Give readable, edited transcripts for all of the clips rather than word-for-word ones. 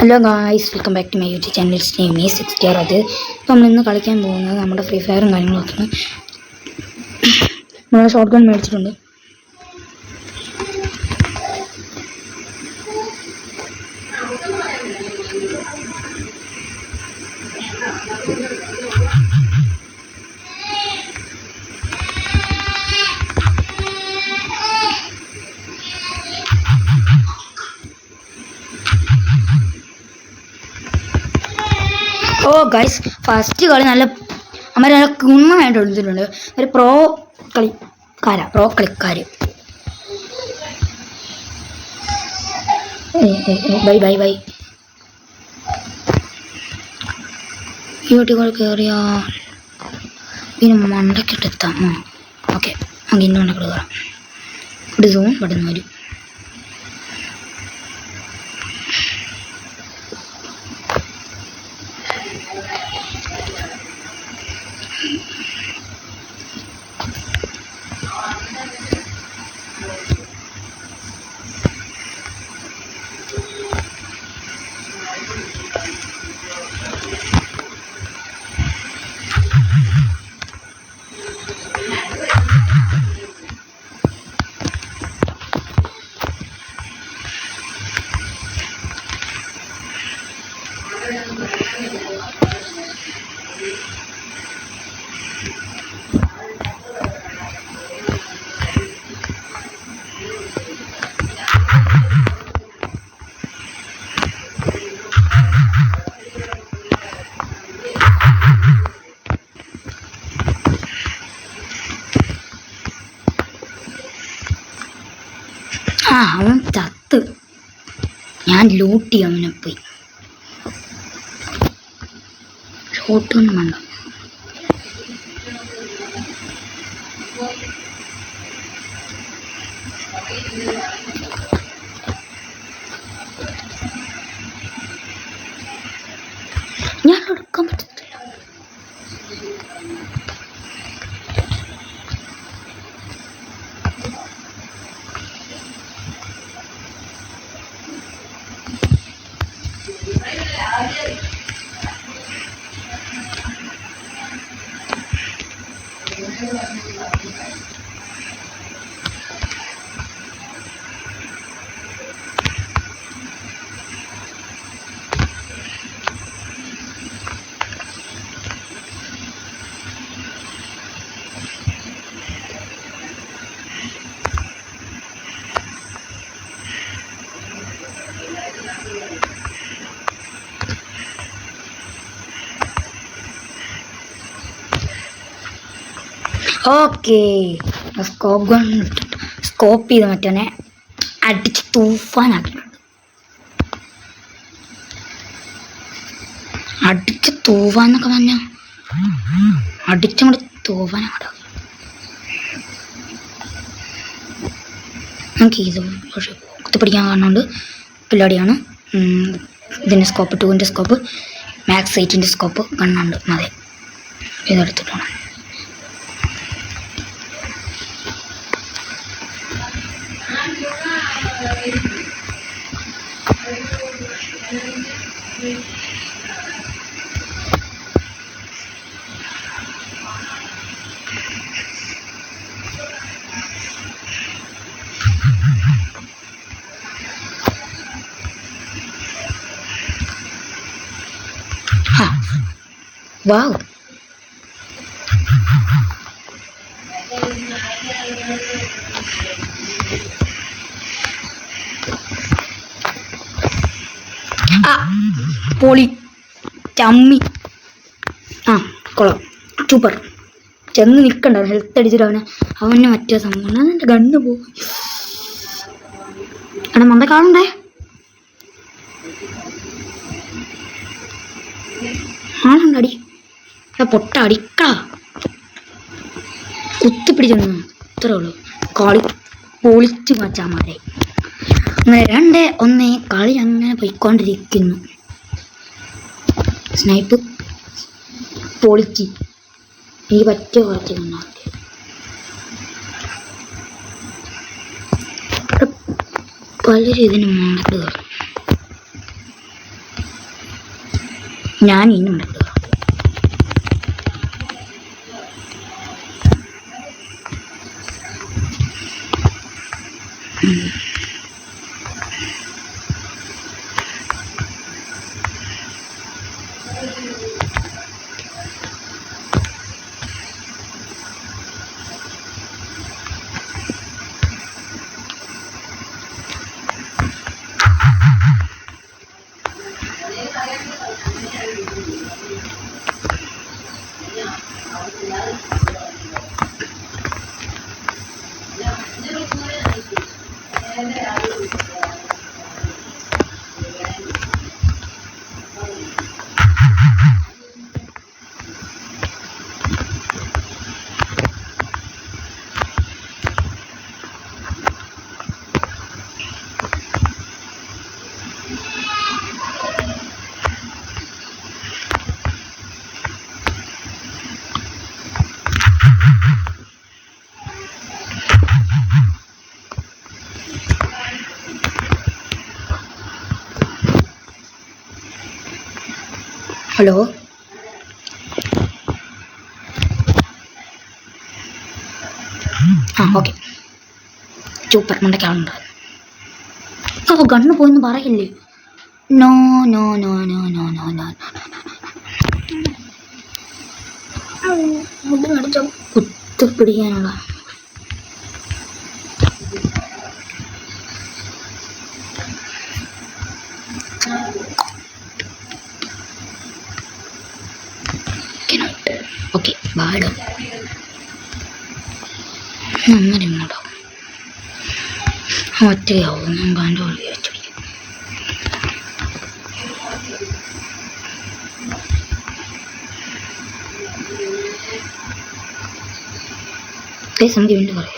Hello guys, welcome back to my YouTube channel. Name is 60 അത്. ഇപ്പോൾ നമ്മൾ ഇന്ന് കളിക്കാൻ പോകുന്നത് നമ്മുടെ ഫ്രീ ഫയറും കാര്യങ്ങളൊക്കെയാണ്. നമ്മൾ ഷോട്ട് ഗൺ മേടിച്ചിട്ടുണ്ട്. ഓ ഗൈസ്, ഫസ്റ്റ് കളി നല്ല അമ്മ നല്ല കുണ്ണമായിട്ട് എടുത്തിട്ടുണ്ട്. ഒരു പ്രോ കളിക്കാര്. ബൈ വീട്ടുകൾ കയറിയാ പിന്നെ മണ്ടക്കിട്ടെത്താം. ഓക്കെ, നമുക്ക് ഇന്ന മണ്ടക്കിട്ട് കയറാം. ഒരു സോൺ പെട്ടെന്ന് വരും. അവൻ ചത്ത്. ഞാൻ ലൂട്ടി അവനെ പോയി. ഷോട്ടൊന്നും വേണ്ട. ഞാൻ എടുക്കാൻ പറ്റത്തില്ല. ഓക്കെ, സ്കോപ്പ് ചെയ്ത് മറ്റവനെ അടിച്ച് തൂഫാനാക്കിയിട്ടുണ്ട്. അടിച്ച് തൂഫാന്നൊക്കെ പറഞ്ഞ അടിച്ചങ്ങോട്ട് തൂഫാനാണ്. നമുക്ക് ഇത് പക്ഷെ കുത്തിപ്പിടിക്കാൻ കാണുന്നുണ്ട്. പിള്ളേടിയാണ്. ഇതിൻ്റെ സ്കോപ്പ് 2ൻ്റെ സ്കോപ്പ്, മാക്സ് 8ൻ്റെ സ്കോപ്പ് കണ്ണുണ്ട്. അതെ, ഇതെടുത്തിട്ടാണ്. വാവ്, പൊളി ചമ്മി. കൊള്ളാം, സൂപ്പർ. ചെന്ന് നിൽക്കണ്ട, ഹെൽത്ത് അടിച്ചിട്ട് അവനെ മറ്റേ സംഭവം എൻ്റെ ഗണ്ണ് പോയി. എടാ മന്ദ കാണണ്ടേ? ആണുണ്ടടി പൊട്ട അടിക്ക കുത്തിപ്പിടിച്ചെന്ന് ഇത്രേ ഉള്ളൂ. കളി പൊളിച്ചു മാച്ചാമാരെ. അങ്ങനെ 2-1 കളി അങ്ങനെ പോയിക്കൊണ്ടിരിക്കുന്നു. സ്നൈപ്പ് പൊളിച്ച് എനിക്ക് പറ്റിയ കുറച്ച് പലരും ഇതിന് മുകളിൽ കയറും. ഞാൻ ഇനി ഉണ്ട്. ഹലോ, ആ ഓക്കെ. സൂപ്പർ, മണ്ടയ്ക്കാളുണ്ട്. ഓ, ഗണ്ണ് പോയിന്ന് പറയില്ലേ. No no no no no no no അടിച്ച കുത്തിപ്പിടിക്കാനുള്ള ഓക്കെ. ബാഡ് ഒന്നര ഇങ്ങോട്ടോ ഒറ്റയാവും. ഞാൻ കണ്ടു വെച്ചു. നമുക്ക് വീണ്ടും പറയാം.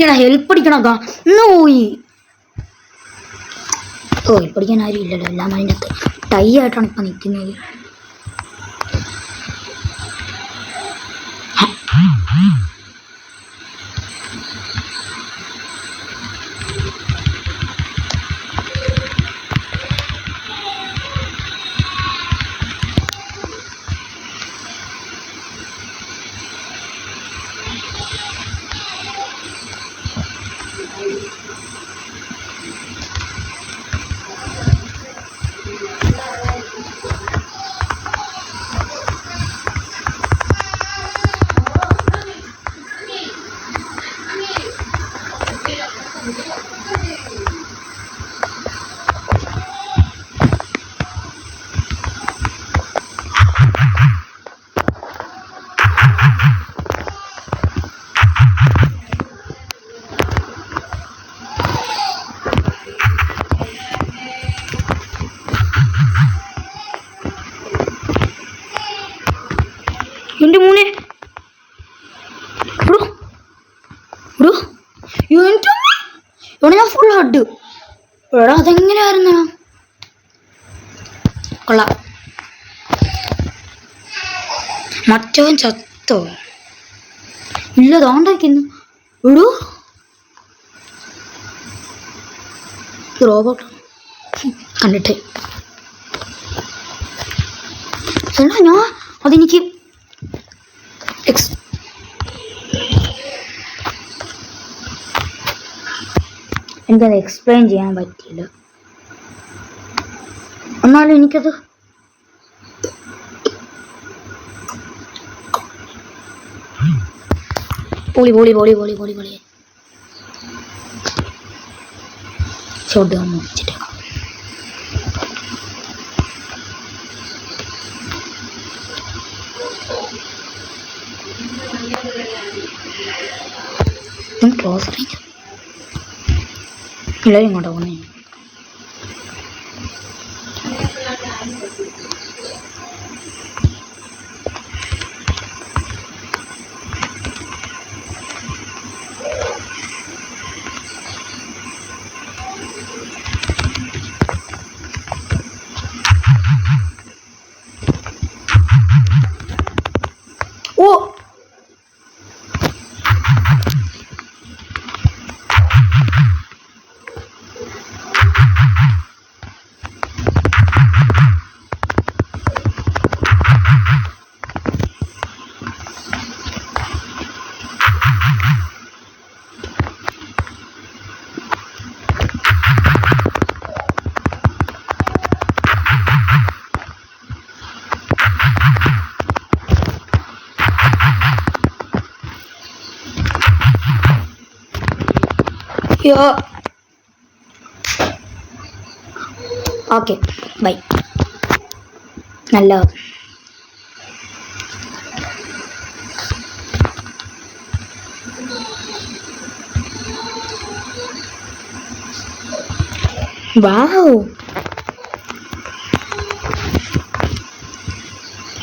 എടാ ഹെൽപ്പ് അടിക്കണക്കാ ഇന്ന് പോയി. ഓ, ഹെൽപ്പ് അടിക്കാൻ ആരും ഇല്ലല്ലോ. എല്ലാം അതിൻ്റെ അകത്ത് ടൈ ആയിട്ടാണ് ഇപ്പം നിൽക്കുന്നത്. എൻ്റെ മോനെ ഇവിടെ ഞാൻ ഫുൾ ഹഡ്. എടാ അതെങ്ങനെയായിരുന്നു? കൊള്ളാം. മറ്റവൻ ചത്തോ? ഇല്ല, തോണ്ടാക്കുന്നു. എടൂ റോബോട്ട് കണ്ടിട്ട് എടാ ഞാൻ അതെനിക്ക് എനിക്കത് എക്സ്പ്ലെയിൻ ചെയ്യാൻ പറ്റിയില്ല. എന്നാലും എനിക്കത് പൊളി പൊളി പൊളി പൊളി പൊളി പൊളി ഷോട്ട് ഗൺ വെച്ചിട്ടേക്കാം. ക്ലോസ് റേഞ്ച് എല്ലാവരും ഇങ്ങോട്ടാ പോകുന്നേ. യോ ഓക്കെ ബൈ. നല്ല വാവ്.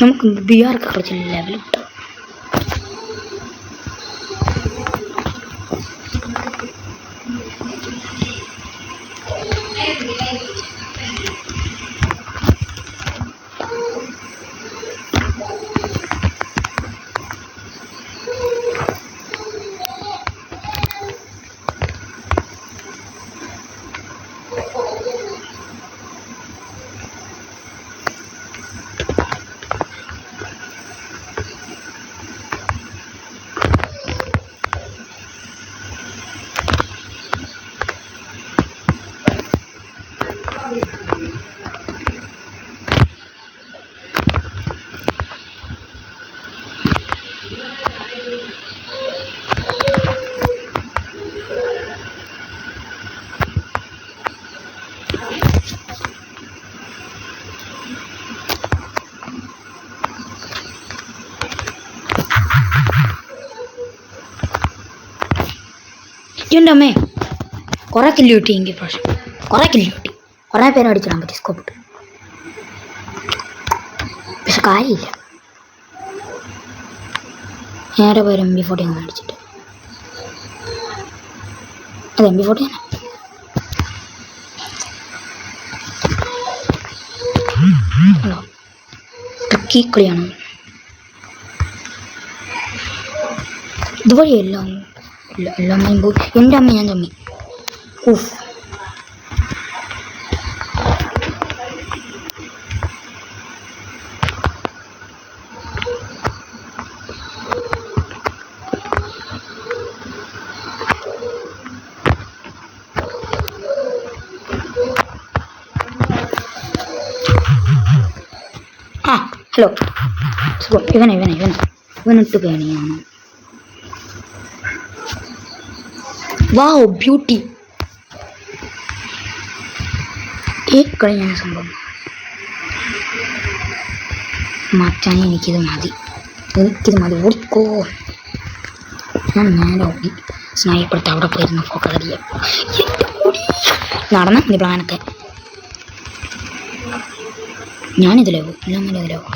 നമുക്ക് BR കുറച്ച് ലെവൽ കിട്ടും. എൻ്റെ അമ്മേ കുറേ കില്ല് കിട്ടി. എനിക്ക് പ്രാവശ്യം കുറേ കില്ല് കിട്ടി. കുറേ പേരെ അടിച്ചിടാൻ പറ്റി സ്കോപ്പ് ഇട്ട്. പക്ഷെ കാര്യമില്ല. നേരെ പേര് MP40 അങ്ങ് അടിച്ചിട്ട്. അത് MP40 തന്നെ. ട്രിക്കി കളിയാണ്. ഇതുവഴി എല്ലാം അമ്മയും പോയി. എൻ്റെ അമ്മ ഞാൻ തമ്മി. ഊഫ്. ആ ഹലോ സുഖം. ഇവനിട്ട് പേണിയാണ്. വാവ് ബ്യൂട്ടി. ഈ കളിയാണ് സംഭവം. മാറ്റാൻ എനിക്കിത് മതി. ഓടിക്കോ. ഞാൻ നേരെ ഓടി. സ്നൈപ്പെടുത്ത് അവിടെ പോയിരുന്നു ഫോക്കസ് അടിക്കുക. നടന്ന ഇത് പ്ലാനൊക്കെ ഞാനിതിലാവും. എല്ലാം നല്ല ഇതിലാവും.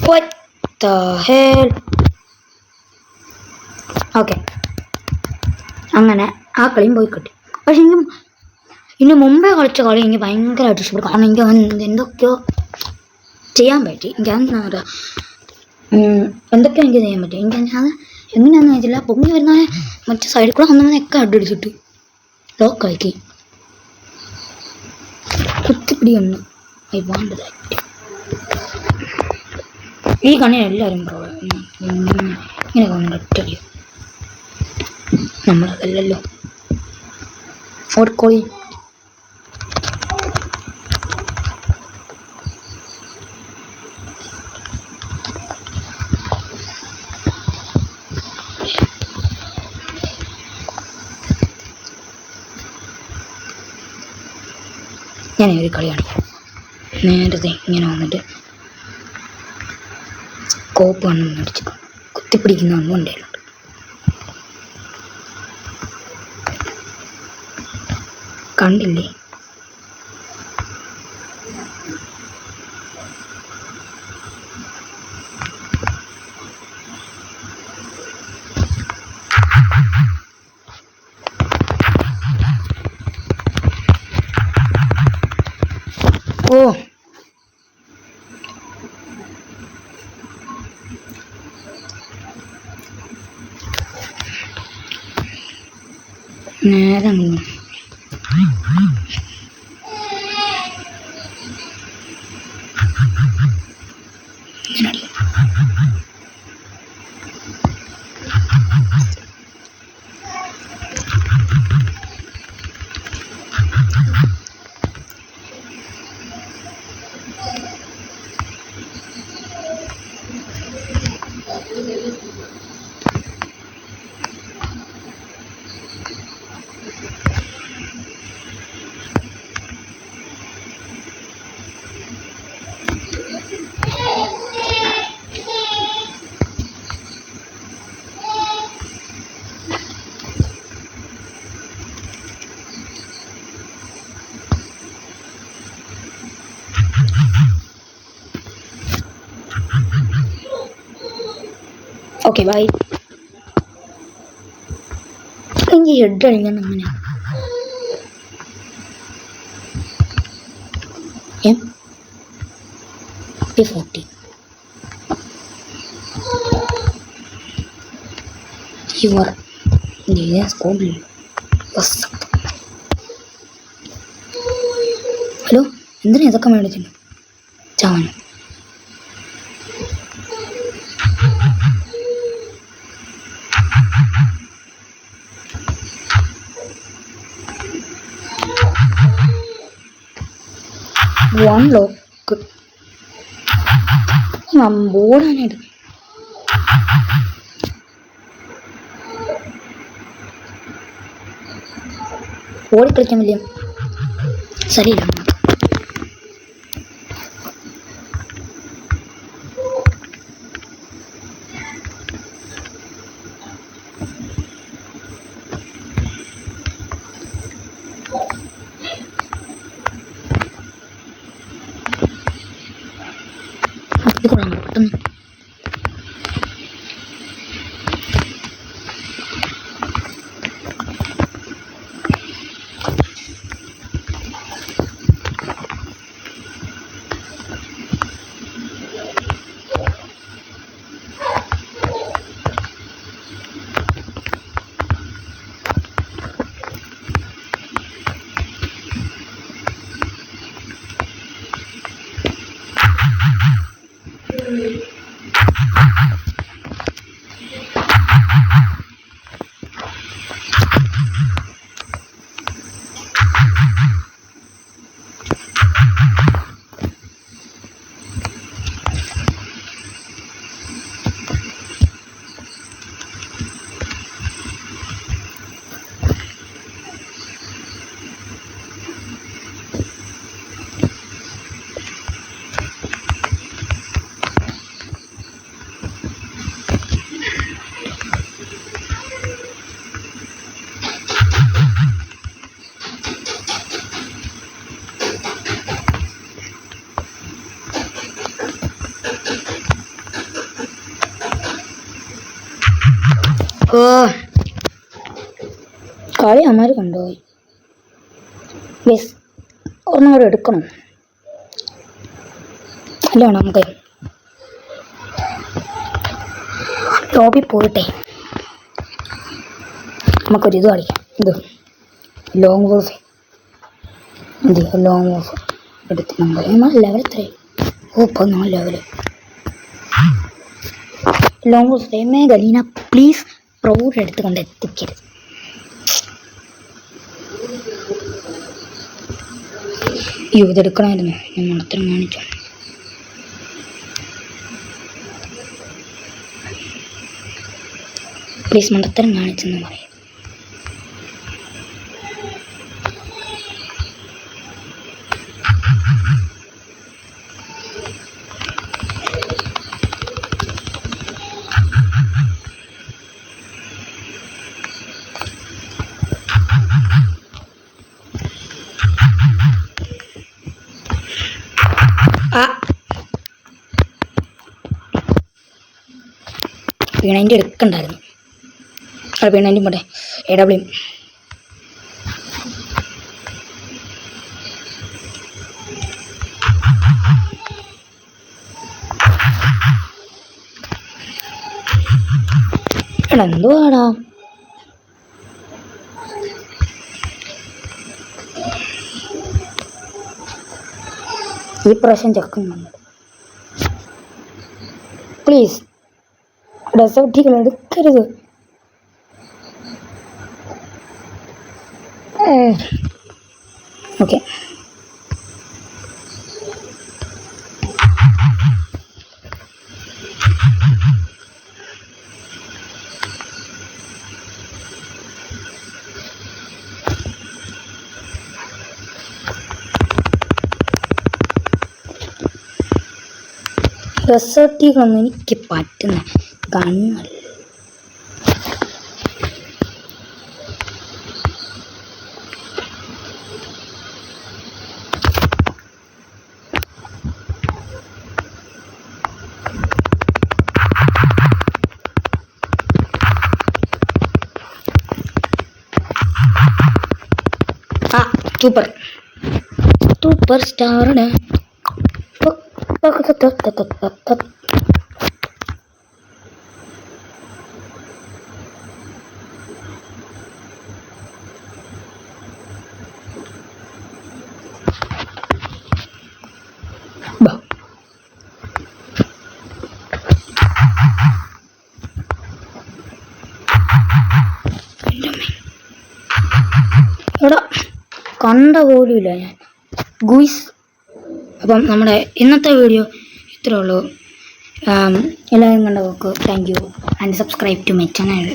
What the hell? ഓക്കെ, അങ്ങനെ ആ കളിയും പോയി കിട്ടി. പക്ഷെ ഇനി മുമ്പേ കളിച്ച കളി എനിക്ക് ഭയങ്കരമായിട്ട് ഇഷ്ടപ്പെട്ടു. കാരണം എനിക്ക് അവൻ എന്തൊക്കെയോ ചെയ്യാൻ പറ്റി. എനിക്ക് എന്താ പറയുക, എന്തൊക്കെയോ എനിക്ക് ചെയ്യാൻ പറ്റി. എനിക്ക് അത് എങ്ങനെയാണെന്ന് വെച്ചില്ല. പൊങ്ങി വരുന്ന മറ്റേ സൈഡിൽ കൂടെ ഒന്നൊക്കെ അടിച്ചിട്ട് ലോക്കാക്കി കുത്തിപ്പിടിയൊന്ന് വേണ്ടത്. ഈ കണ്ണിന് എല്ലാവരും ഇങ്ങനെ കൊണ്ടിട്ട് ഒറ്റടി. നമ്മളതല്ലല്ലോ. ഓടിക്കോളി. ഞാൻ ഒരു കളിയാണ്. നേരത്തെ ഇങ്ങനെ വന്നിട്ട് സ്കോപ്പ് കണ്ണൊന്നും അടിച്ചു കുത്തിപ്പിടിക്കുന്ന ഒന്നും ഉണ്ടായിട്ടുണ്ട്. കണ്ടില്ലേ? ഓ നേരം ഓക്കെ ബൈ. എനിക്ക് ഹെഡ് അടിക്കാൻ അങ്ങനെ MP40 യുവർ സ്കൂളിൽ ഹലോ എന്തിനാ ഇതൊക്കെ മേടിക്കുന്നു ചാവൻ വൺ ലോക്ക് ബോർഡാനായിട്ട് ഓടിക്കളിക്കാൻ വലിയ ശരിയില്ല. ഇത് കൊള്ളാം പെട്ടെന്ന്. കളി അമ്മ കൊണ്ടുപോയി. ബസ് ഒരെണ്ണം കൂടെ എടുക്കണം. അല്ല നമുക്ക് ലോബി പോയിട്ടെ നമുക്കൊരു ഇത് കളിക്കാം. ഇത് ലോങ് വോൾഫ്. എന്ത് ലോങ് വോൾഫ് എടുത്ത് നമ്മൾ ലെവൽ എത്രയും ഇപ്പം നമ്മൾ ലെവല് ലോങ് വോൾഫ് ഗലീന പ്ലീസ് പ്രൗഡ് എടുത്തുകൊണ്ട് എത്തിക്കരുത്. ഇതെടുക്കണമായിരുന്നു. ഞാൻ മണത്തരം കാണിച്ചു. പ്ലീസ് മണ്ടത്തരം കാണിച്ചെന്ന് പറയും. വീണേൻ്റെ എടുക്കണ്ടായിരുന്നു. അവിടെ വീണേൻ്റെ പോട്ടെ. AW എടാ എന്തുവാടാ ഈ പ്രാവശ്യം ചെക്കുന്നുണ്ട് പ്ലീസ് ഡെസർട്ടികൾ എടുക്കരുത് ഓക്കെ ഡെസേർട്ടികളൊന്നും എനിക്ക് പറ്റുന്ന കണ്ണല്ല സൂപ്പർ സൂപ്പർ സ്റ്റാറാണ് എടാ കണ്ട പോലുമില്ല ഞാൻ ഗുയിസ്. അപ്പം നമ്മുടെ ഇന്നത്തെ വീഡിയോ ഇത്രേ ഉള്ളൂ. എല്ലാവരും കണ്ട നോക്കൂ. Thank you and subscribe to my channel.